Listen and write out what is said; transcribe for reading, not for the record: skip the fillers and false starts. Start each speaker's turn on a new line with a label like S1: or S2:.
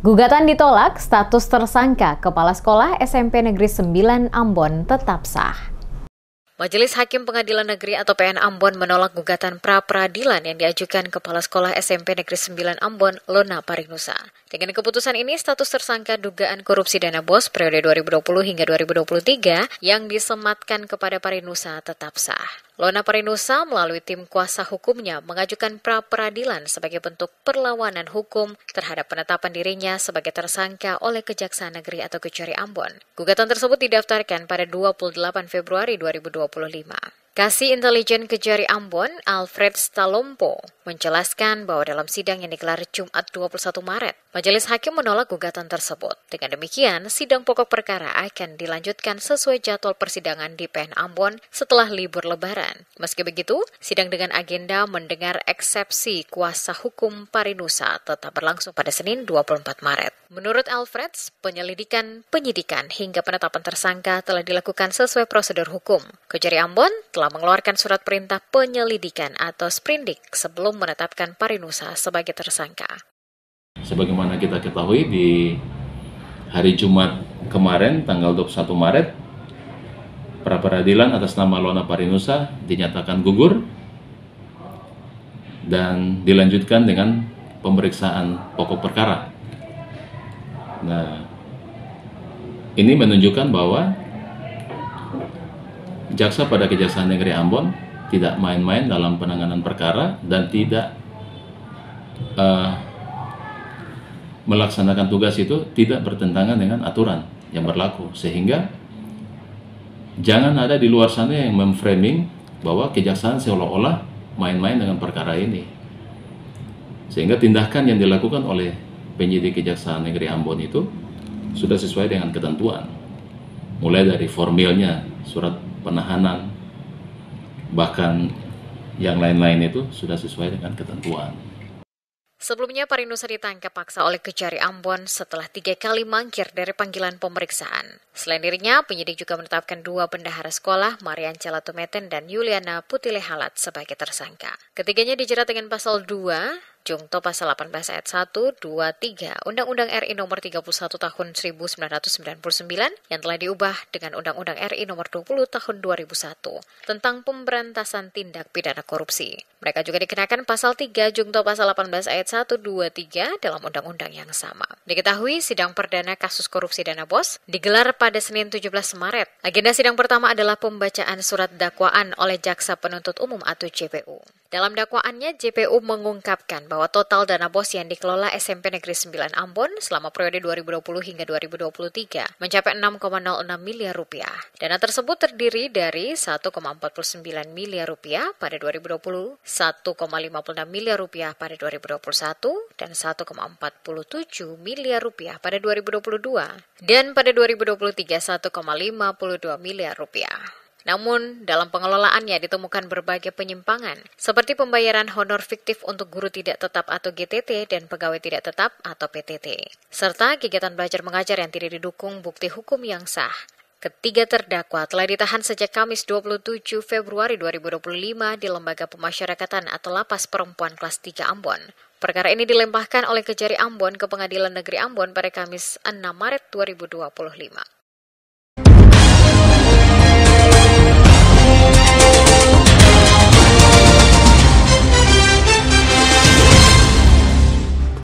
S1: Gugatan ditolak, status tersangka Kepala Sekolah SMP Negeri 9 Ambon tetap sah. Majelis Hakim Pengadilan Negeri atau PN Ambon menolak gugatan pra-peradilan yang diajukan Kepala Sekolah SMP Negeri 9 Ambon, Lona Parinusa. Dengan keputusan ini, status tersangka dugaan korupsi dana BOS periode 2020 hingga 2023 yang disematkan kepada Parinusa tetap sah. Lona Parinusa melalui tim kuasa hukumnya mengajukan pra-peradilan sebagai bentuk perlawanan hukum terhadap penetapan dirinya sebagai tersangka oleh Kejaksaan Negeri atau Kejari Ambon. Gugatan tersebut didaftarkan pada 28 Februari 2025. Kasih Intelijen Kejari Ambon, Alfred Stalompo, menjelaskan bahwa dalam sidang yang digelar Jumat 21 Maret, Majelis Hakim menolak gugatan tersebut. Dengan demikian, sidang pokok perkara akan dilanjutkan sesuai jadwal persidangan di PN Ambon setelah libur Lebaran. Meski begitu, sidang dengan agenda mendengar eksepsi kuasa hukum Parinusa tetap berlangsung pada Senin 24 Maret. Menurut Alfred, penyidikan hingga penetapan tersangka telah dilakukan sesuai prosedur hukum. Kejari Ambon telah mengeluarkan surat perintah penyelidikan atau sprindik sebelum menetapkan Parinusa sebagai tersangka.
S2: Sebagaimana kita ketahui di hari Jumat kemarin, tanggal 21 Maret, pra-peradilan atas nama Lona Parinusa dinyatakan gugur dan dilanjutkan dengan pemeriksaan pokok perkara. Nah, ini menunjukkan bahwa jaksa pada Kejaksaan Negeri Ambon tidak main-main dalam penanganan perkara dan tidak melaksanakan tugas itu tidak bertentangan dengan aturan yang berlaku, sehingga jangan ada di luar sana yang memframing bahwa kejaksaan seolah-olah main-main dengan perkara ini, sehingga tindakan yang dilakukan oleh penyidik Kejaksaan Negeri Ambon itu sudah sesuai dengan ketentuan, mulai dari formilnya, surat penahanan, bahkan yang lain-lain itu sudah sesuai dengan ketentuan.
S1: Sebelumnya, Parinusa ditangkap paksa oleh Kejari Ambon setelah 3 kali mangkir dari panggilan pemeriksaan. Selain dirinya, penyidik juga menetapkan 2 bendahara sekolah, Marian Celatumeten dan Yuliana Putilehalat sebagai tersangka. Ketiganya dijerat dengan pasal 2, Jungto pasal 18 ayat 1, 2, 3, Undang-Undang RI nomor 31 tahun 1999 yang telah diubah dengan Undang-Undang RI nomor 20 tahun 2001 tentang pemberantasan tindak pidana korupsi. Mereka juga dikenakan pasal 3 Jungto pasal 18 ayat 1, 2, 3 dalam undang-undang yang sama. Diketahui sidang perdana kasus korupsi dana BOS digelar pada Senin 17 Maret. Agenda sidang pertama adalah pembacaan surat dakwaan oleh Jaksa Penuntut Umum atau JPU. Dalam dakwaannya, JPU mengungkapkan bahwa total dana BOS yang dikelola SMP Negeri 9 Ambon selama periode 2020 hingga 2023 mencapai 6,06 miliar rupiah. Dana tersebut terdiri dari 1,49 miliar rupiah pada 2020, 1,56 miliar rupiah pada 2021, dan 1,47 miliar rupiah pada 2022. Dan pada 2023, 1,52 miliar rupiah. Namun, dalam pengelolaannya ditemukan berbagai penyimpangan, seperti pembayaran honor fiktif untuk guru tidak tetap atau GTT dan pegawai tidak tetap atau PTT, serta kegiatan belajar mengajar yang tidak didukung bukti hukum yang sah. Ketiga terdakwa telah ditahan sejak Kamis 27 Februari 2025 di Lembaga Pemasyarakatan atau Lapas Perempuan Kelas 3 Ambon. Perkara ini dilempahkan oleh Kejari Ambon ke Pengadilan Negeri Ambon pada Kamis 6 Maret 2025.